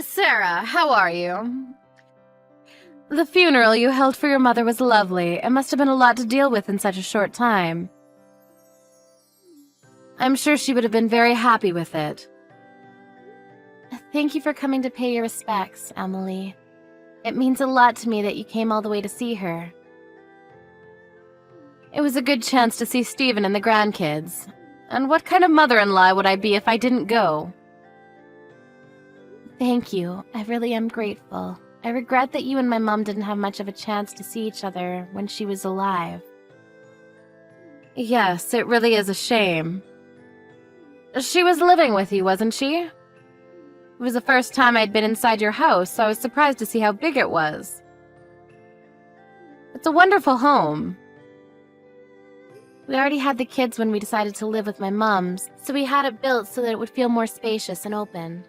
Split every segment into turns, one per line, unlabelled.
Sarah, how are you? The funeral you held for your mother was lovely. It must have been a lot to deal with in such a short time. I'm sure she would have been very happy with it. Thank you for coming to pay your respects, Emily. It means a lot to me that you came all the way to see her. It was a good chance to see Stephen and the grandkids. And what kind of mother-in-law would I be if I didn't go? Thank you. I really am grateful. I regret that you and my mom didn't have much of a chance to see each other when she was alive. Yes, it really is a shame. She was living with you, wasn't she? It was the first time I'd been inside your house, so I was surprised to see how big it was. It's a wonderful home. We already had the kids when we decided to live with my mom's, so we had it built so that it would feel more spacious and open.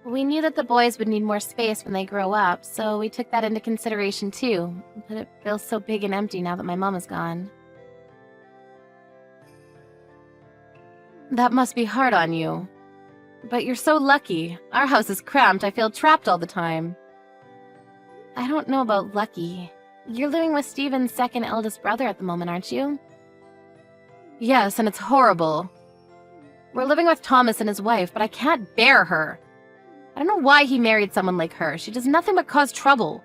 We knew that the boys would need more space when they grow up, so we took that into consideration too, but it feels so big and empty now that my mom is gone. That must be hard on you. But you're so lucky. Our house is cramped. I feel trapped all the time. I don't know about lucky. You're living with Stephen's second eldest brother at the moment, aren't you? Yes, and it's horrible. We're living with Thomas and his wife, but I can't bear her. I don't know why he married someone like her. She does nothing but cause trouble.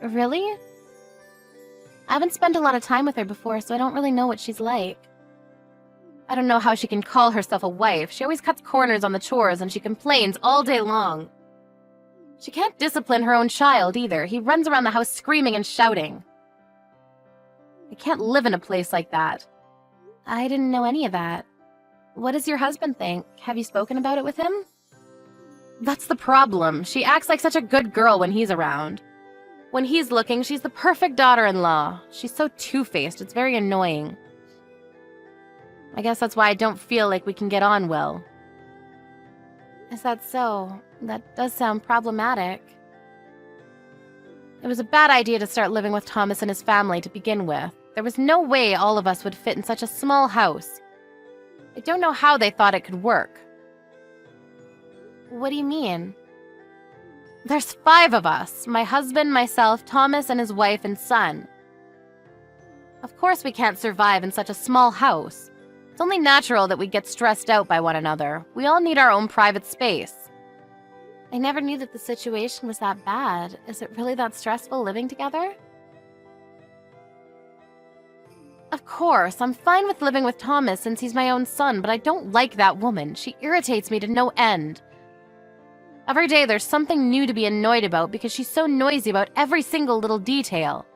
Really? I haven't spent a lot of time with her before, so I don't really know what she's like. I don't know how she can call herself a wife. She always cuts corners on the chores and she complains all day long. She can't discipline her own child either. He runs around the house screaming and shouting. I can't live in a place like that. I didn't know any of that. What does your husband think? Have you spoken about it with him? That's the problem. She acts like such a good girl when he's around. When he's looking, she's the perfect daughter-in-law. She's so two-faced, it's very annoying. I guess that's why I don't feel like we can get on well. Is that so? That does sound problematic. It was a bad idea to start living with Thomas and his family to begin with. There was no way all of us would fit in such a small house. I don't know how they thought it could work. What do you mean? There's 5 of us. My husband, myself, Thomas, and his wife and son. Of course we can't survive in such a small house. It's only natural that we get stressed out by one another. We all need our own private space. I never knew that the situation was that bad. Is it really that stressful living together? Of course, I'm fine with living with Thomas since he's my own son, but I don't like that woman. She irritates me to no end. Every day there's something new to be annoyed about because she's so noisy about every single little detail.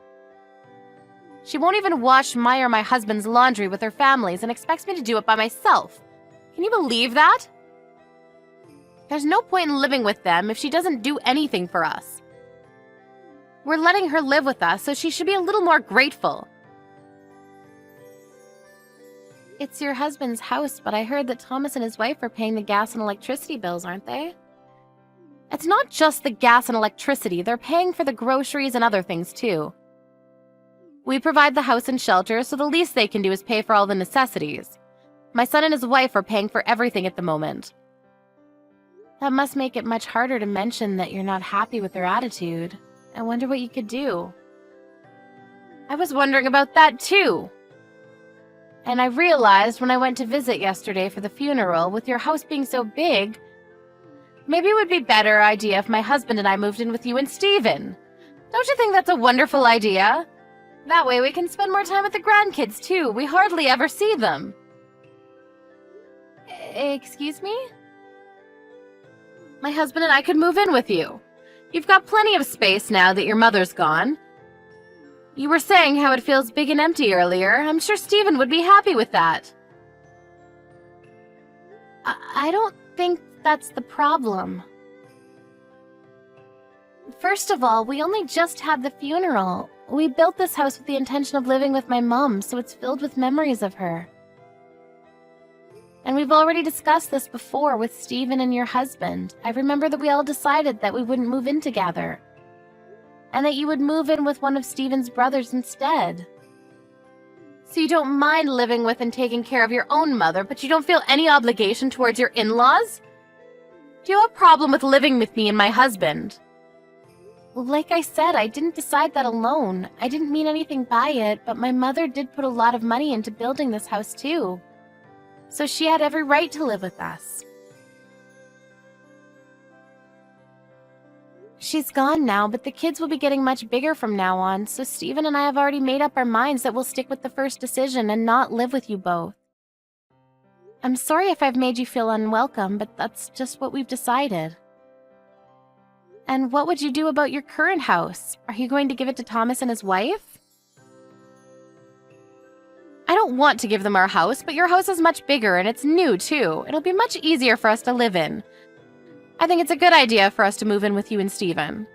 She won't even wash my or my husband's laundry with her families and expects me to do it by myself. Can you believe that? There's no point in living with them if she doesn't do anything for us. We're letting her live with us, so she should be a little more grateful. It's your husband's house, but I heard that Thomas and his wife are paying the gas and electricity bills, aren't they? It's not just the gas and electricity. They're paying for the groceries and other things, too. We provide the house and shelter, so the least they can do is pay for all the necessities. My son and his wife are paying for everything at the moment. That must make it much harder to mention that you're not happy with their attitude. I wonder what you could do. I was wondering about that, too. And I realized when I went to visit yesterday for the funeral, with your house being so big, maybe it would be a better idea if my husband and I moved in with you and Stephen. Don't you think that's a wonderful idea? That way we can spend more time with the grandkids, too. We hardly ever see them. Excuse me? My husband and I could move in with you. You've got plenty of space now that your mother's gone. You were saying how it feels big and empty earlier. I'm sure Stephen would be happy with that. I don't think that's the problem. First of all, we only just had the funeral. We built this house with the intention of living with my mom, so it's filled with memories of her. And we've already discussed this before with Stephen and your husband. I remember that we all decided that we wouldn't move in together, and that you would move in with one of Stephen's brothers instead. So you don't mind living with and taking care of your own mother, but you don't feel any obligation towards your in-laws? Do you have a problem with living with me and my husband? Like I said, I didn't decide that alone. I didn't mean anything by it, but my mother did put a lot of money into building this house too. So she had every right to live with us. She's gone now, but the kids will be getting much bigger from now on, so Steven and I have already made up our minds that we'll stick with the first decision and not live with you both. I'm sorry if I've made you feel unwelcome, but that's just what we've decided. And what would you do about your current house? Are you going to give it to Thomas and his wife? I don't want to give them our house, but your house is much bigger and it's new too. It'll be much easier for us to live in. I think it's a good idea for us to move in with you and Steven.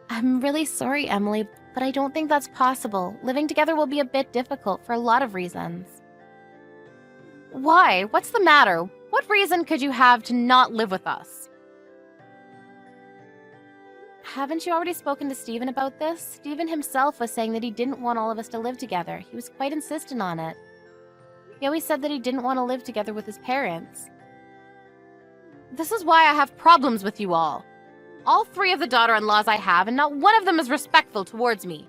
I'm really sorry, Emily, but I don't think that's possible. Living together will be a bit difficult for a lot of reasons. Why? What's the matter? What reason could you have to not live with us? Haven't you already spoken to Steven about this? Steven himself was saying that he didn't want all of us to live together. He was quite insistent on it. He always said that he didn't want to live together with his parents. This is why I have problems with you all. All 3 of the daughter-in-laws I have, and not one of them is respectful towards me.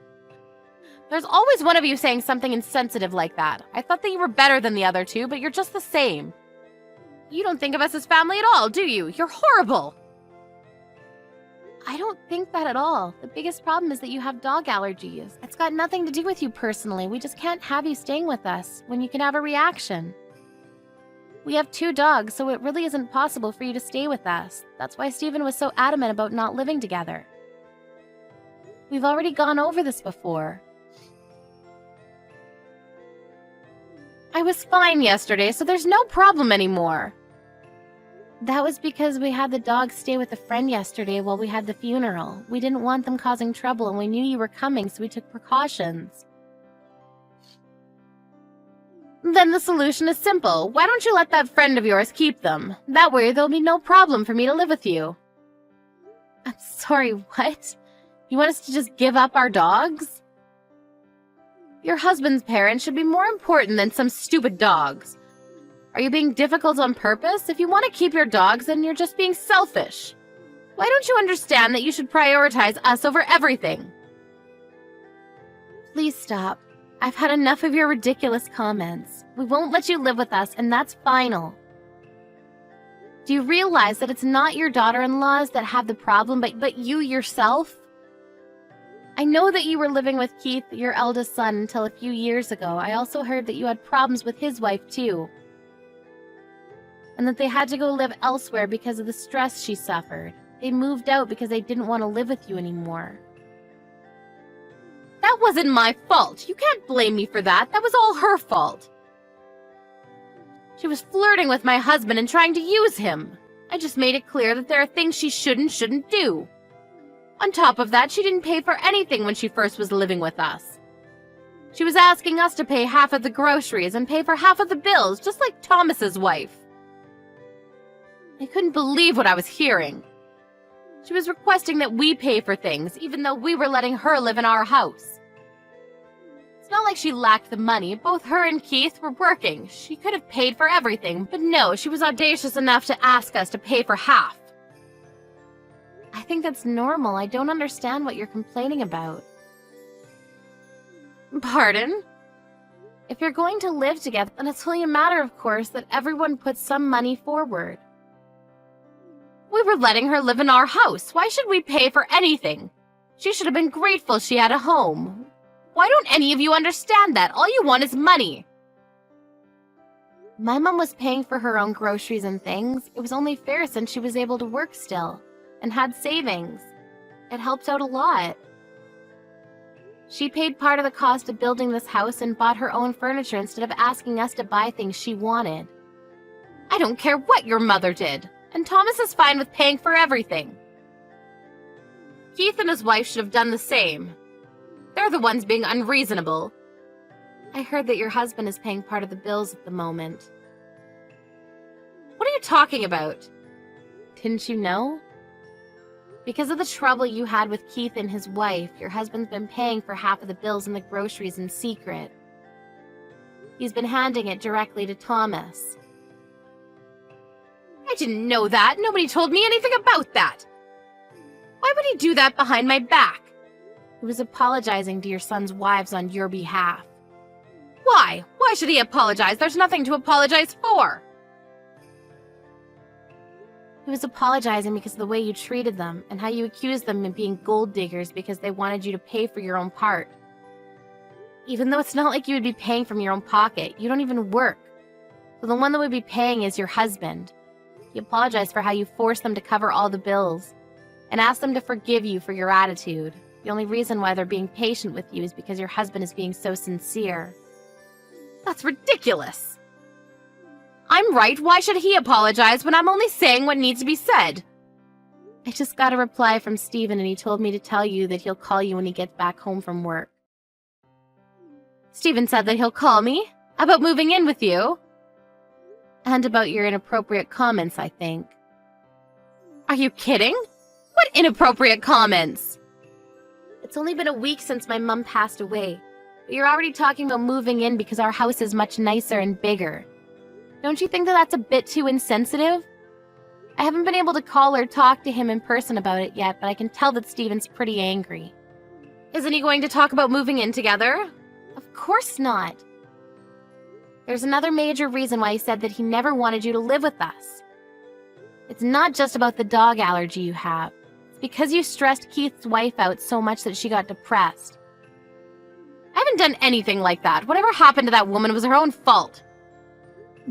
There's always one of you saying something insensitive like that. I thought that you were better than the other 2, but you're just the same. You don't think of us as family at all, do you? You're horrible. I don't think that at all. The biggest problem is that you have dog allergies. It's got nothing to do with you personally. We just can't have you staying with us when you can have a reaction. We have 2 dogs, so it really isn't possible for you to stay with us. That's why Steven was so adamant about not living together. We've already gone over this before. I was fine yesterday, so there's no problem anymore. That was because we had the dogs stay with a friend yesterday while we had the funeral. We didn't want them causing trouble, and we knew you were coming, so we took precautions. Then the solution is simple. Why don't you let that friend of yours keep them? That way there'll be no problem for me to live with you. I'm sorry, what? You want us to just give up our dogs? Your husband's parents should be more important than some stupid dogs. Are you being difficult on purpose? If you want to keep your dogs, then you're just being selfish. Why don't you understand that you should prioritize us over everything? Please stop. I've had enough of your ridiculous comments. We won't let you live with us, and that's final. Do you realize that it's not your daughter-in-laws that have the problem, but you yourself? I know that you were living with Keith, your eldest son, until a few years ago. I also heard that you had problems with his wife, too. And that they had to go live elsewhere because of the stress she suffered. They moved out because they didn't want to live with you anymore. That wasn't my fault. You can't blame me for that. That was all her fault. She was flirting with my husband and trying to use him. I just made it clear that there are things she shouldn't do. On top of that, she didn't pay for anything when she first was living with us. She was asking us to pay half of the groceries and pay for half of the bills, just like Thomas's wife. I couldn't believe what I was hearing. She was requesting that we pay for things, even though we were letting her live in our house. It's not like she lacked the money. Both her and Keith were working. She could have paid for everything, but no, she was audacious enough to ask us to pay for half. I think that's normal. I don't understand what you're complaining about. Pardon? If you're going to live together, then it's only a matter, of course, that everyone puts some money forward. We were letting her live in our house. Why should we pay for anything? She should have been grateful she had a home. Why don't any of you understand that? All you want is money. My mom was paying for her own groceries and things. It was only fair since she was able to work still and had savings. It helped out a lot. She paid part of the cost of building this house and bought her own furniture instead of asking us to buy things she wanted. I don't care what your mother did. And Thomas is fine with paying for everything. Keith and his wife should have done the same. They're the ones being unreasonable. I heard that your husband is paying part of the bills at the moment. What are you talking about? Didn't you know? Because of the trouble you had with Keith and his wife, your husband's been paying for half of the bills and the groceries in secret. He's been handing it directly to Thomas. I didn't know that. Nobody told me anything about that. Why would he do that behind my back? He was apologizing to your son's wives on your behalf. Why? Why should he apologize? There's nothing to apologize for. He was apologizing because of the way you treated them and how you accused them of being gold diggers because they wanted you to pay for your own part. Even though it's not like you would be paying from your own pocket, you don't even work. So the one that would be paying is your husband. He apologized for how you forced them to cover all the bills and asked them to forgive you for your attitude. The only reason why they're being patient with you is because your husband is being so sincere. That's ridiculous. I'm right. Why should he apologize when I'm only saying what needs to be said? I just got a reply from Steven and he told me to tell you that he'll call you when he gets back home from work. Steven said that he'll call me about moving in with you. And about your inappropriate comments, I think. Are you kidding? What inappropriate comments? It's only been a week since my mom passed away. But you're already talking about moving in because our house is much nicer and bigger. Don't you think that that's a bit too insensitive? I haven't been able to call or talk to him in person about it yet, but I can tell that Steven's pretty angry. Isn't he going to talk about moving in together? Of course not. There's another major reason why he said that he never wanted you to live with us. It's not just about the dog allergy you have. It's because you stressed Keith's wife out so much that she got depressed. I haven't done anything like that. Whatever happened to that woman was her own fault.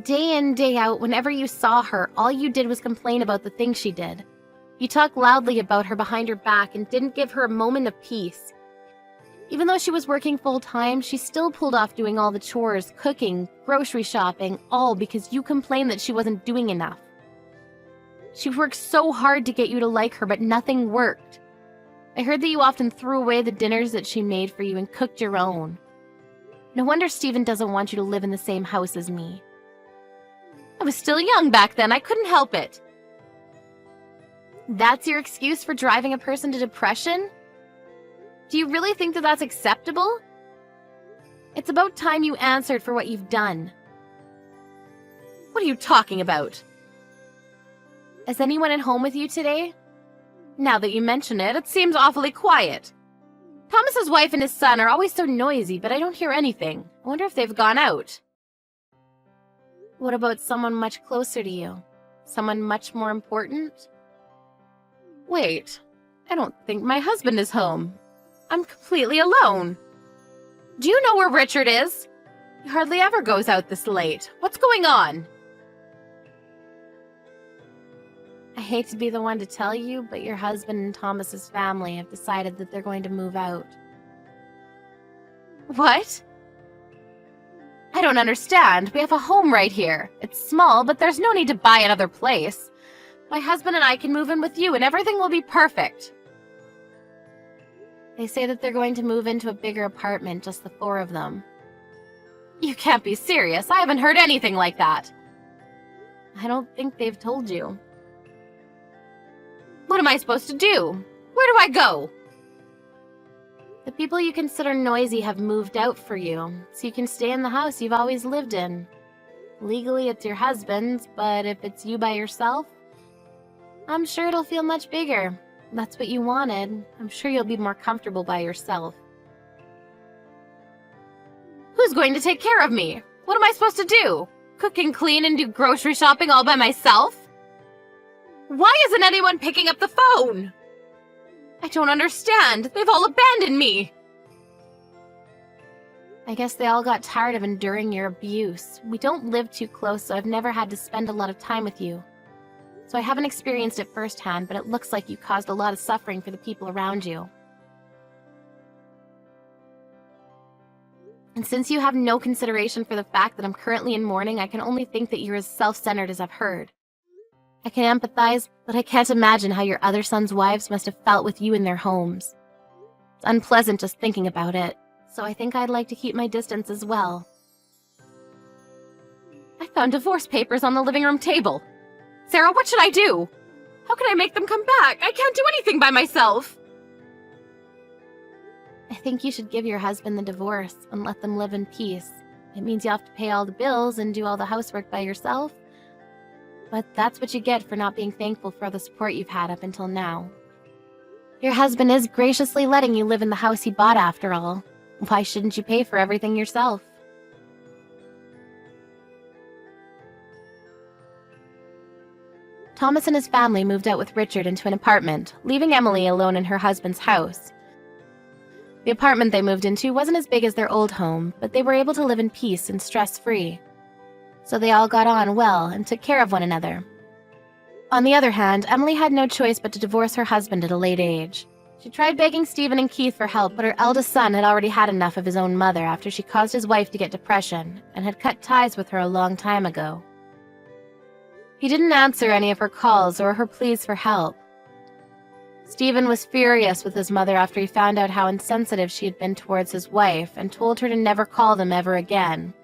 Day in, day out, whenever you saw her, all you did was complain about the things she did. You talked loudly about her behind her back and didn't give her a moment of peace. Even though she was working full-time, she still pulled off doing all the chores, cooking, grocery shopping, all because you complained that she wasn't doing enough. She worked so hard to get you to like her, but nothing worked. I heard that you often threw away the dinners that she made for you and cooked your own. No wonder Steven doesn't want you to live in the same house as me. I was still young back then. I couldn't help it. That's your excuse for driving a person to depression? Do you really think that that's acceptable? It's about time you answered for what you've done. What are you talking about? Is anyone at home with you today? Now that you mention it, it seems awfully quiet. Thomas's wife and his son are always so noisy, but I don't hear anything. I wonder if they've gone out. What about someone much closer to you? Someone much more important? Wait, I don't think my husband is home. I'm completely alone. Do you know where Richard is? He hardly ever goes out this late. What's going on? I hate to be the one to tell you, but your husband and Thomas's family have decided that they're going to move out. What? I don't understand. We have a home right here. It's small, but there's no need to buy another place. My husband and I can move in with you and everything will be perfect. They say that they're going to move into a bigger apartment, just the four of them. You can't be serious. I haven't heard anything like that. I don't think they've told you. What am I supposed to do? Where do I go? The people you consider noisy have moved out for you, so you can stay in the house you've always lived in. Legally, it's your husband's, but if it's you by yourself, I'm sure it'll feel much bigger. That's what you wanted. I'm sure you'll be more comfortable by yourself. Who's going to take care of me? What am I supposed to do? Cook and clean and do grocery shopping all by myself? Why isn't anyone picking up the phone? I don't understand. They've all abandoned me. I guess they all got tired of enduring your abuse. We don't live too close, so I've never had to spend a lot of time with you. So I haven't experienced it firsthand, but it looks like you caused a lot of suffering for the people around you. And since you have no consideration for the fact that I'm currently in mourning, I can only think that you're as self-centered as I've heard. I can empathize, but I can't imagine how your other sons' wives must have felt with you in their homes. It's unpleasant just thinking about it, so I think I'd like to keep my distance as well. I found divorce papers on the living room table. Sarah, what should I do? How can I make them come back? I can't do anything by myself. I think you should give your husband the divorce and let them live in peace. It means you have to pay all the bills and do all the housework by yourself. but that's what you get for not being thankful for the support you've had up until now. Your husband is graciously letting you live in the house he bought after all. Why shouldn't you pay for everything yourself? Thomas and his family moved out with Richard into an apartment, leaving Emily alone in her husband's house. The apartment they moved into wasn't as big as their old home, but they were able to live in peace and stress-free. So they all got on well and took care of one another. On the other hand, Emily had no choice but to divorce her husband at a late age. She tried begging Stephen and Keith for help, but her eldest son had already had enough of his own mother after she caused his wife to get depression and had cut ties with her a long time ago. He didn't answer any of her calls or her pleas for help. Stephen was furious with his mother after he found out how insensitive she had been towards his wife and told her to never call them ever again.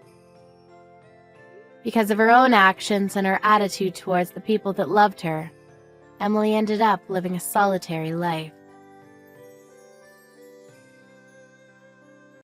Because of her own actions and her attitude towards the people that loved her, Emily ended up living a solitary life.